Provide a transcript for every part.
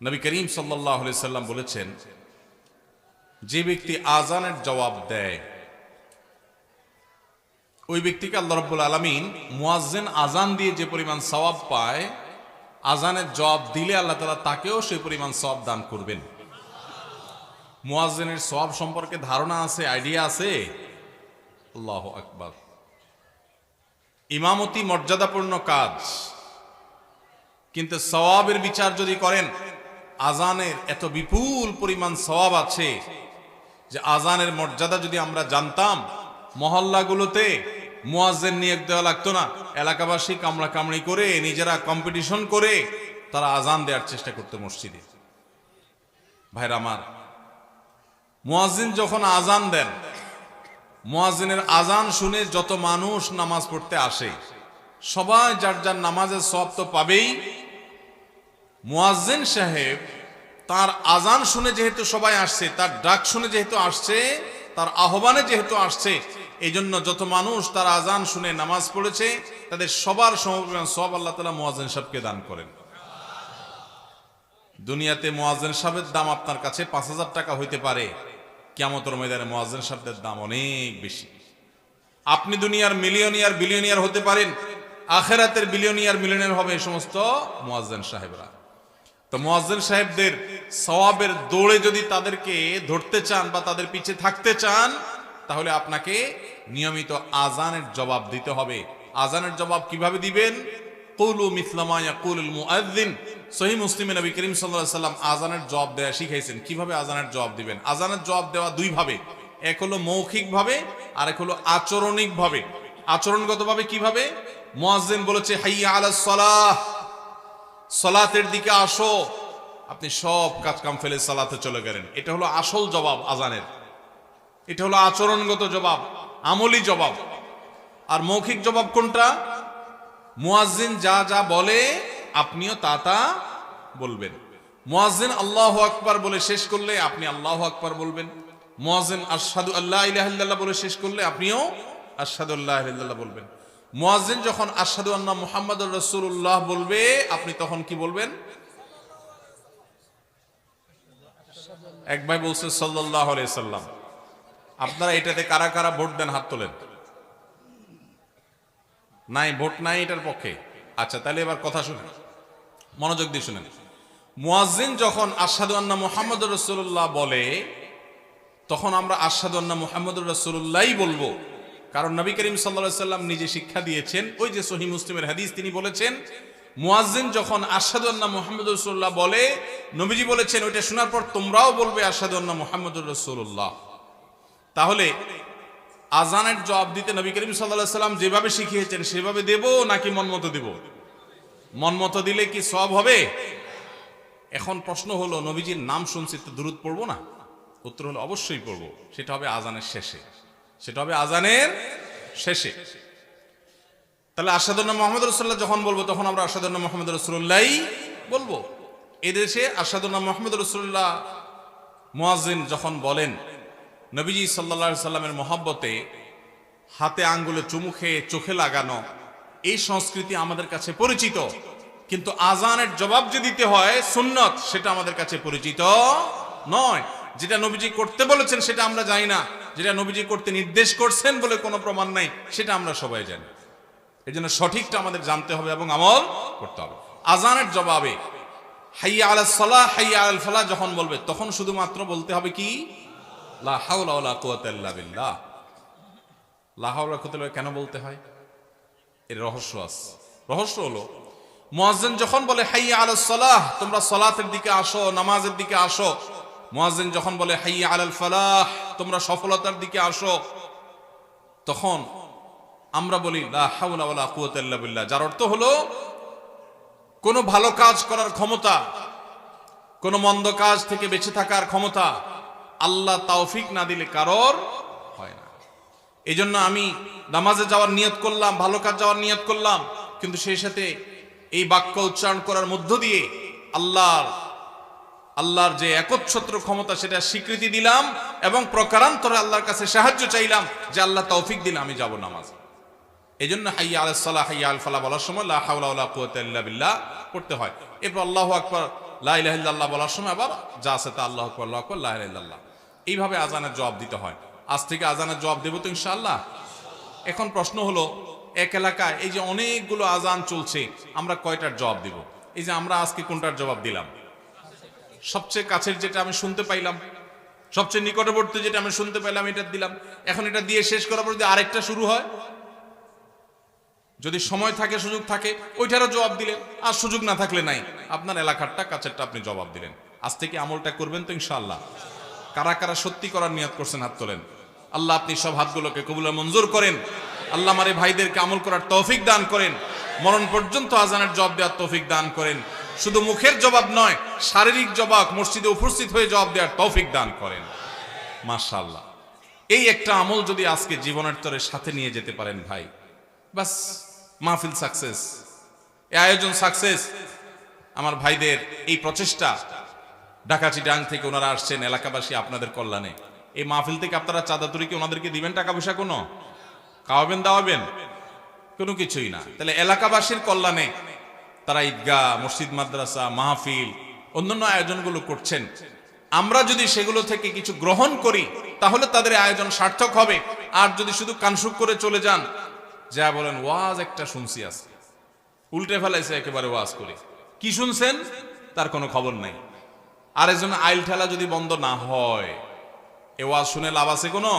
নবী করিম সাল্লাল্লাহু আলাইহি সাল্লাম বলেছেন, যে ব্যক্তি আজানের জবাব দেয় ওই ব্যক্তিকে আল্লাহ রাব্বুল আলামিন মুয়াজ্জিন আজান দিয়ে যে পরিমাণ সওয়াব পায়, আজানের জবাব দিলে আল্লাহ তাআলা তাকেও সেই পরিমাণ সওয়াব দান করবেন। মুয়াজ্জিনের সওয়াব সম্পর্কে ধারণা আছে, আইডিয়া আছে? আল্লাহু আকবার। ইমামতি মর্যাদাপূর্ণ কাজ, কিন্তু সওয়াবের বিচার যদি করেন, আজানের এত বিপুল পরিমাণ সওয়াব আছে যে আজানের মর্যাদা যদি আমরা জানতাম, মহল্লাগুলোতে মুয়াজ্জিন নিয়োগ দেওয়া লাগতো না। এলাকাবাসী কামড়া কামড়ি করে নিজেরা কম্পিটিশন করে তারা আজান দেওয়ার চেষ্টা করতো মসজিদে। ভাইরা আমার, মুয়াজ্জিন যখন আজান দেন, মুয়াজ্জিনের আজান শুনে যত মানুষ নামাজ পড়তে আসে, সবাই যার যার নামাজের সওয়াব তো পাবেই। মুয়াজ্জিন সাহেব তার আজান শুনে যেহেতু সবাই আসছে, তার ডাক শুনে যেহেতু আসছে, তার আহ্বানে যেহেতু আসছে, এই জন্য যত মানুষ তার আজান শুনে নামাজ পড়েছে তাদের সবার সমপরিমাণ সওয়াব আল্লাহ তাআলা মুয়াজ্জিন সাহেবকে দান করেন। দুনিয়াতে মুয়াজ্জিন সাহেবের দাম আপনার কাছে ৫,০০০ টাকা হইতে পারে, কিয়ামতের ময়দানে মুয়াজ্জিন সাহেবদের দাম অনেক বেশি। আপনি দুনিয়ার মিলিয়নিয়ার বিলিয়নিয়ার হতে পারেন, আখিরাতের বিলিয়নিয়ার মিলিয়নিয়ার হবে এই সমস্ত মুয়াজ্জিন সাহেবরা। তো মুয়াজ্জিন সাহেবদের সওয়াবের দৌড়ে যদি তাদেরকে ধরতে চান বা তাদের পিছে থাকতে চান, তাহলে আপনাকে নিয়মিত আজানের জবাব দিতে হবে। আজানের জবাব কিভাবে দিবেন? কুলু মিসলা মা ইয়াকুলুল মুআজ্জিন। সহিহ মুসলিমে নবী করিম সাল্লাল্লাহু আলাইহি সাল্লাম আজানের জবাব দেয়া শিখাইছেন। কিভাবে আজানের জবাব দিবেন? আজানের জবাব দেওয়া দুই ভাবে, এক হলো মৌখিক ভাবে আর এক হলো আচরণিক ভাবে। আচরণগত ভাবে কিভাবে? মুয়াজ্জিন বলেছে হাইয়া আলাস সালাহ, সালাতের দিকে আসো, আপনি সব কাজ কাম ফেলে সালাতে চলে গেলেন। এটা হলো আসল জবাব আজানের, এটা হলো আচরণগত জবাব, আমলি জবাব। আর মৌখিক জবাব কোনটা? মুয়াজ্জিন যা যা বলে আপনিও তা তা বলবেন। মুয়াজ্জিন আল্লাহু আকবার বলে শেষ করলে আপনি আল্লাহু আকবার বলবেন। মুয়াজ্জিন আশহাদু আল্লা ইলাহা ইল্লাল্লাহ বলে শেষ করলে আপনিও আশহাদু আল্লা ইলাহা ইল্লাল্লাহ বলবেন। মুয়াজ্জিন যখন আশহাদু আন্না মুহাম্মাদুর রাসূলুল্লাহ বলবে, আপনি তখন কি বলবেন? এক ভাই বলছে সাল্লাল্লাহু আলাইহি সাল্লাম। আপনারা এটাতে কারা কারা ভোট দেন? হাত তোলেন। নাই, ভোট নাই এটার পক্ষে। আচ্ছা, তাহলে এবার কথা শুনেন, মনোযোগ দিয়ে শুনেন। মুয়াজ্জিন যখন আশহাদু আন্না মুহাম্মাদুর রাসূলুল্লাহ বলে, তখন আমরা আশহাদু আন্না মুহাম্মাদুর রাসূলুল্লাহই বলবো। কারণ নবী করিম সাল্লাল্লাহু আলাইহি সাল্লাম নিজে শিক্ষা দিয়েছেন, ওই যে সহিহ মুসলিমের হাদিস, তিনি বলেছেন মুয়াজ্জিন যখন আশহাদু আন্না মুহাম্মাদুর রাসূলুল্লাহ বলে, নবীজি বলেছেন ওইটা শোনার পর তোমরাও বলবে আশহাদু আন্না মুহাম্মাদুর রাসূলুল্লাহ। তাহলে আজানের জবাব দিতে নবী করিম সাল্লাল্লাহু আলাইহি সাল্লাম যেভাবে শিখিয়েছেন সেভাবে দেব নাকি মনমতো দেব? মনমতো দিলে কি সওয়াব হবে? এখন প্রশ্ন হলো, নবীজির নাম শুনছি তো দুরূদ পড়বো না? উত্তর হলো অবশ্যই পড়বো। সেটা হবে আজানের শেষে, সেটা হবে আজানের শেষে। তাহলে আশহাদু আন্না মুহাম্মাদুর রাসূলুল্লাহ যখন বলবো, তখন আমরা আশহাদু আন্না মুহাম্মাদুর রাসূলুল্লাহই বলবো। এদেশে আশহাদু আন্না মুহাম্মাদুর রাসূলুল্লাহ মুয়াজ্জিন যখন বলেন, নবীজি সাল্লাল্লাহু আলাইহি সাল্লামের মহব্বতে হাতে আঙ্গুলে চুমু খেয়ে চোখে লাগানো, এই সংস্কৃতি আমাদের কাছে পরিচিত। কিন্তু আজানের জবাব যে দিতে হয় সুন্নত, সেটা আমাদের কাছে পরিচিত নয়। যেটা নবীজি করতে বলেছেন সেটা আমরা জানি না, যেটা নবীজি করতে নির্দেশ করছেন বলে কোনো প্রমাণ নাই সেটা আমরা সবাই জানি। এই জন্য সঠিকটা আমাদের জানতে হবে এবং আমল করতে হবে। আজানের জবাবে হাইয়া আলাস সালাহ হাইয়া আলাল ফালাহ যখন বলবে, তখন শুধুমাত্র বলতে হবে কি? লা হাওলা ওয়ালা কুওয়াতা ইল্লা বিল্লাহ। লা হাওলা কুওয়াতা ইল্লা বিল্লাহ কেন বলতে হয়? এর রহস্য আছে। রহস্য হলো, মুয়াজ্জিন যখন বলে হাইয়া আলাস সালাহ, তোমরা সালাতের দিকে আসো, নামাজের দিকে আসো, মুয়াজ্জিন যখন বলে হাইয়া আলাল ফালাহ, তোমরা সফলতার দিকে আসো, তখন আমরা বলি লা হাওলা ওয়ালা কুওয়াতা ইল্লা বিল্লাহ, যার অর্থ হলো কোনো ভালো কাজ করার ক্ষমতা, কোনো মন্দ কাজ থেকে বেঁচে থাকার ক্ষমতা আল্লাহ তৌফিক না দিলে কারোর হয় না। এই জন্য আমি নামাজে যাওয়ার নিয়ত করলাম, ভালো কাজ যাওয়ার নিয়ত করলাম, কিন্তু সেই সাথে এই বাক্য উচ্চারণ করার মধ্য দিয়ে আল্লাহর যে একচ্ছত্র ক্ষমতা সেটা স্বীকৃতি দিলাম এবং প্রকারান্তরে আল্লাহর কাছে সাহায্য চাইলাম যে আল্লাহ তৌফিক দিলে আমি যাব নামাজে। এই জন্য হাইয়া আলাস সালাহ হাইয়া আল ফালাহ বলার সময় লা হাওলা ওয়ালা কুওয়াতা ইল্লা বিল্লাহ পড়তে হয়। এরপর আল্লাহু আকবার লা ইলাহা ইল্লাল্লাহ বলার সময় আবার যা আছে তা আল্লাহু আকবার, আল্লাহু আকবার, লা ইলাহা ইল্লাল্লাহ। এইভাবে আজানের জবাব দিতে হয়। আজ থেকে আজানের জবাব দেব তো ইনশাআল্লাহ। এখন প্রশ্ন হলো, এক এলাকায় এই যে অনেকগুলো আজান চলছে, আমরা কয়টার জবাব দিব? এই যে আমরা আজকে কোনটার জবাব দিলাম? সবচেয়ে কাছের যেটা আমি শুনতে পাইলাম, সবচেয়ে নিকটবর্তী যেটা আমি শুনতে পাইলাম, এটা দিলাম। এখন এটা দিয়ে শেষ করার পর যদি আরেকটা শুরু হয়, যদি সময় থাকে, সুযোগ থাকে, ওইটারও জবাব দিলেন। আর সুযোগ না থাকলে নাই, আপনার এলাকারটা কাছেরটা আপনি জবাব দিলেন। আজ থেকে আমলটা করবেন তো ইনশাআল্লাহ। কারা কারা সত্যি করার নিয়ত করছেন হাত তোলেন। আল্লাহ আপনি সব হাতগুলোকে কবুল মঞ্জুর করেন। আল্লাহ আমার এই ভাইদেরকে আমল করার তৌফিক দান করেন, মরণ পর্যন্ত আজানের জবাব দেওয়ার তৌফিক দান করেন। শুধু মুখের জবাব নয়, শারীরিক জবাব, মসজিদে উপস্থিত হয়ে জবাব দেওয়ার তৌফিক দান করেন। মাশাআল্লাহ। এই একটা আমল যদি আজকে জীবনের তরে সাথে নিয়ে যেতে পারেন ভাই, বাস মাহফিল সাকসেস, এই আয়োজন সাকসেস। আমার ভাইদের এই প্রচেষ্টা, ঢাকা চিটাং থেকে ওনারা আসছেন এলাকাবাসী আপনাদের কল্যাণে। এই মাহফিল থেকে আপনারা চাঁদা তুলে কি ওনাদেরকে দিবেন টাকা পয়সা? কোনো খাওয়াবেন দাওয়াবেন? কোনো কিছুই না। তাহলে এলাকাবাসীর কল্যাণে তারা ঈদগাহ, মসজিদ, মাদ্রাসা, মাহফিল, অন্যান্য আয়োজনগুলো করছেন। আমরা যদি সেগুলো থেকে কিছু গ্রহণ করি তাহলে তাদের আয়োজন সার্থক হবে। আর যদি শুধু কানসুক করে চলে যান, যা বলেন ওয়াজ একটা শুনছি আজকে, উল্টে ফেলাইছে একেবারে ওয়াজ করে, কি শুনছেন তার কোনো খবর নাই। আর একজন আইল ঠেলা যদি বন্ধ না হয়, এ ওয়াজ শুনে লাভ আছে কোনো?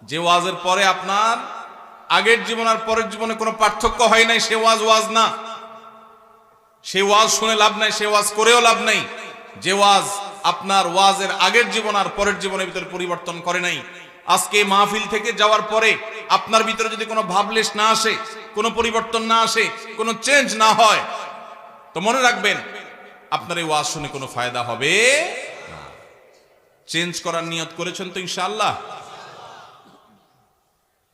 যে ওয়াজের পরে আপনার আগের জীবন আর পরের জীবনে কোনো পার্থক্য হয় নাই, সে ওয়াজ ওয়াজ না। সে ওয়াজ শুনে লাভ নাই, সে ওয়াজ করেও লাভ নাই। যে ওয়াজ আপনার ওয়াজের আগের জীবন আর পরের জীবনের ভিতরে পরিবর্তন করে নাই, আজকে মাহফিল থেকে যাওয়ার পরে আপনার ভিতরে যদি কোনো ভাবলেশ না আসে, কোনো পরিবর্তন না আসে, কোনো চেঞ্জ না হয়, তো মনে রাখবেন আপনার এই ওয়াজ শুনে কোনো ফায়দা হবে না। চেঞ্জ করার নিয়ত করেছেন তো ইনশাআল্লাহ?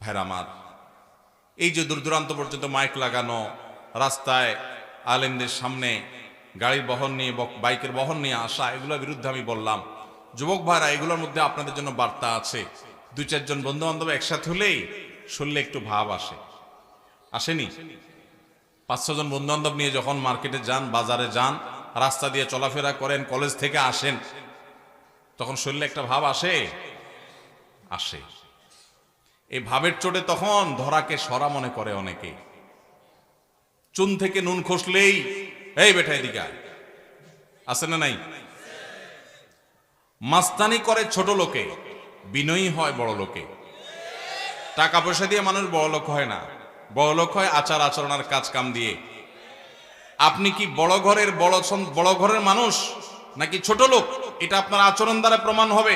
ভাইরা আমার, এই যে দূর দূরান্ত পর্যন্ত মাইক লাগানো, রাস্তায় আলেমদের সামনে গাড়ির বহন নিয়ে, বাইকের বহন নিয়ে আসা, এগুলোর বিরুদ্ধে আমি বললাম। যুবক ভাইরা, এগুলোর মধ্যে আপনাদের জন্য বার্তা আছে। 2-4 জন বন্ধু বান্ধব একসাথে হলেই শুনলে একটু ভাব আসে, আসেনি? 5-6 জন বন্ধু বান্ধব নিয়ে যখন মার্কেটে যান, বাজারে যান, রাস্তা দিয়ে চলাফেরা করেন, কলেজ থেকে আসেন, তখন শুনলে একটা ভাব আসে, আসে। এই ভাবের চোটে তখন ধরাকে সরা মনে করে অনেকে। চুন থেকে নুন খসলেই এই বেটা এদিকে আয়, আছে না নাই? মাস্তানি করে ছোট লোকে, বিনয়ী হয় বড় লোকে। টাকা পয়সা দিয়ে মানুষ বড় লোক হয় না, বড় লোক হয় আচার আচরণের কাজ কাম দিয়ে। আপনি কি বড় ঘরের মানুষ নাকি ছোট লোক, এটা আপনার আচরণ দ্বারা প্রমাণ হবে।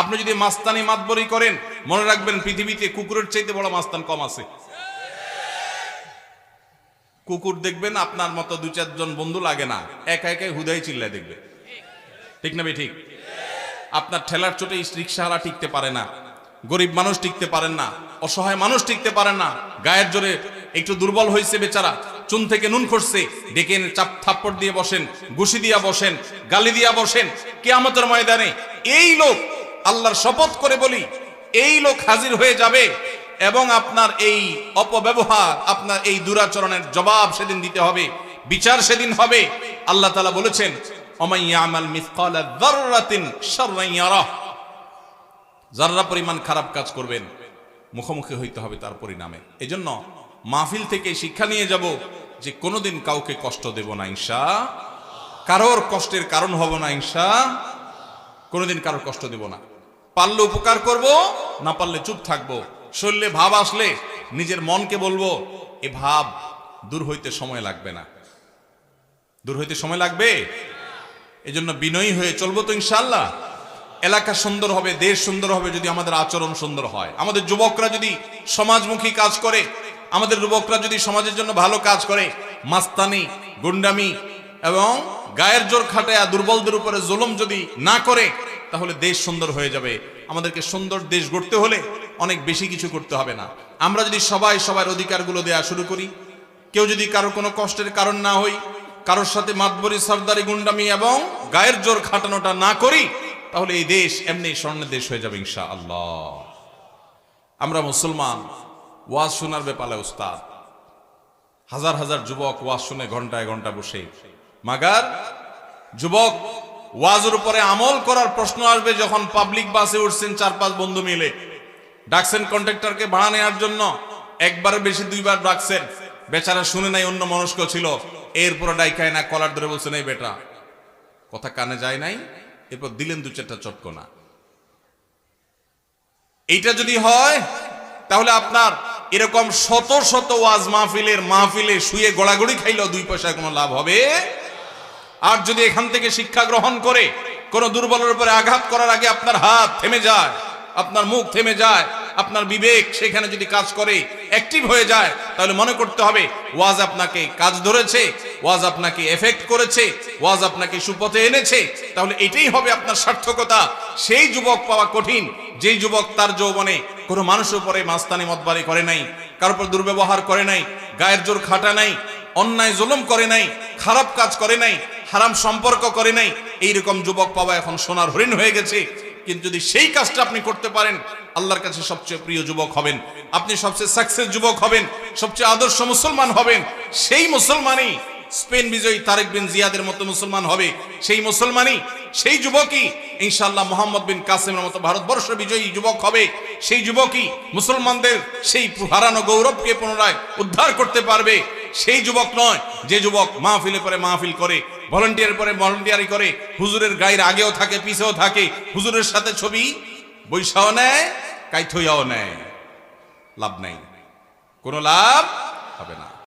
আপনি যদি মাস্তানি মাতবরি করেন, মনে রাখবেন পৃথিবীতে কুকুরের চাইতে বড় মাস্তান কম আছে। কুকুর দেখবেন আপনার মতো 2-4 জন বন্ধু লাগে না, একা একাই হুদাই চিল্লায় দেখবে, ঠিক না? ঠিক। আপনার ঠেলার চোটে রিক্সাওয়ালা টিকতে পারে না, গরিব মানুষ টিকতে পারেন না, অসহায় মানুষ টিকতে পারেন না। গায়ের জোরে একটু দুর্বল হয়েছে বেচারা, চুন থেকে নুন খসছে, ডেকে এনে চাপ থাপ্পড় দিয়ে বসেন, ঘুষি দিয়া বসেন, গালি দিয়া বসেন। কিয়ামতের ময়দানে এই লোক, আল্লাহর শপথ করে বলি, এই লোক হাজির হয়ে যাবে এবং আপনার এই অপব্যবহার, আপনার এই দুরাচরণের জবাব সেদিন দিতে হবে, বিচার সেদিন হবে। আল্লাহ তাআলা বলেছেন, ওমাই ইয়ামাল মিসকালা যাররাতিন শাররান ইয়ারাহ, যারা পরিমাণ খারাপ কাজ করবেন মুখোমুখি হইতে হবে তার পরিণামে। এজন্য মাহফিল থেকে শিক্ষা নিয়ে যাব যে কোনোদিন কাউকে কষ্ট দেব না ইনশাআল্লাহ, কারোর কষ্টের কারণ হব না ইনশাআল্লাহ, কোনোদিন কারোর কষ্ট দেব না। পারলে উপকার করব, না পারলে চুপ থাকবো। শরীরে ভাব আসলে নিজের মনকে বলবো, এ ভাব দূর হইতে সময় লাগবে না, দূর হইতে সময় লাগবে। এজন্য বিনয়ী হয়ে চলবো তো ইনশাআল্লাহ। এলাকা সুন্দর হবে, দেশ সুন্দর হবে যদি আমাদের আচরণ সুন্দর হয়। আমাদের যুবকরা যদি সমাজমুখী কাজ করে, আমাদের যুবকরা যদি সমাজের জন্য ভালো কাজ করে, মাস্তানি, গুন্ডামি এবং গায়ের জোর খাটায়া দুর্বলদের উপরে জুলুম যদি না করে, তাহলে দেশ সুন্দর হয়ে যাবে। আমাদেরকে সুন্দর দেশ গড়তে হলে অনেক বেশি কিছু করতে হবে না। আমরা যদি সবাই সবার অধিকারগুলো দেয়া শুরু করি, কেউ যদি কারো কোনো কষ্টের কারণ না হই, কারোর সাথে মাতবরি, সরদারি, গুন্ডামি এবং গায়ের জোর খাটানোটা না করি, তাহলে এই দেশ এমনি স্বর্ণের দেশ হয়ে যাবে ইনশাআল্লাহ। আমরা মুসলমান, ওয়াজ শোনার ব্যাপারে উস্তাদ। হাজার হাজার যুবক ওয়াজ শুনে ঘন্টায় ঘন্টা বসে, মাগার যুবক, ওয়াজের উপরে আমল করার প্রশ্ন আসবে যখন পাবলিক বাসে উঠছেন 4-5 বন্ধু মিলে, ডাকছেন কন্ট্রাক্টরকে ভাড়া নেওয়ার জন্য, একবারের বেশি 2বার ডাকছেন, বেচারা শুনে নাই, অন্য মনস্ক ছিল, এরপর ডাইকায় না কলার ধরে বলছেন এই বেটা, কথা কানে যায় নাই, এরপর দিলেন 2-4টা চটকনা। এইটা যদি হয় তাহলে আপনার এরকম শত শত ওয়াজ মাহফিলে শুয়ে গড়াগড়ি খাইলেও 2 পয়সায় কোনো লাভ হবে। আর যদি এখান থেকে শিক্ষা গ্রহণ করে কোন দুর্বলের উপরে আঘাত করার আগে আপনার হাত থেমে যায়, আপনার মুখ থেমে যায়, আপনার বিবেক সেখানে যদি কাজ করে, অ্যাক্টিভ হয়ে যায়, তাহলে মনে করতে হবে ওয়াজ আপনাকে কাজ ধরেছে, ওয়াজ আপনাকে এফেক্ট করেছে, ওয়াজ আপনাকে সুপথে এনেছে, তাহলে এটাই হবে আপনার সার্থকতা। সেই যুবক পাওয়া কঠিন যেই যুবক তার যৌবনে কোনো মানুষের উপরে মাস্তানি মতবারি করে নাই, কারোর উপর দুর্ব্যবহার করে নাই, গায়ের জোর খাটা নাই, অন্যায় জুলুম করে নাই, খারাপ কাজ করে নাই, হারাম সম্পর্ক করে নাই। এইরকম যুবক পাওয়া এখন সোনার হরিণ হয়ে গেছে। কিন্তু যদি সেই কাজটা আপনি করতে পারেন, আল্লাহর কাছে সবচেয়ে প্রিয় যুবক হবেন, আপনি সবচেয়ে সাকসেস যুবক হবেন, সবচেয়ে আদর্শ মুসলমান হবেন। সেই মুসলমানই স্পেন বিজয়ী তারেক বিন জিয়াদের মতো মুসলমান হবে, সেই মুসলমানই, সেই যুবকই ইনশাআল্লাহ মোহাম্মদ বিন কাসেমের মতো ভারতবর্ষ বিজয়ী যুবক হবে। সেই যুবকই মুসলমানদের সেই হারানো গৌরবকে পুনরায় উদ্ধার করতে পারবে। সেই যুবক নয় যে যুবক মাহফিলে পরে মাহফিল করে, ভলান্টিয়ার পরে ভলান্টিয়ারি করে, হুজুরের গায়ের আগেও থাকে পিছেও থাকে, হুজুরের সাথে ছবি বৈশাও নেয়, কাইথইয়াও নেয়, লাভ নাই, কোনো লাভ হবে না।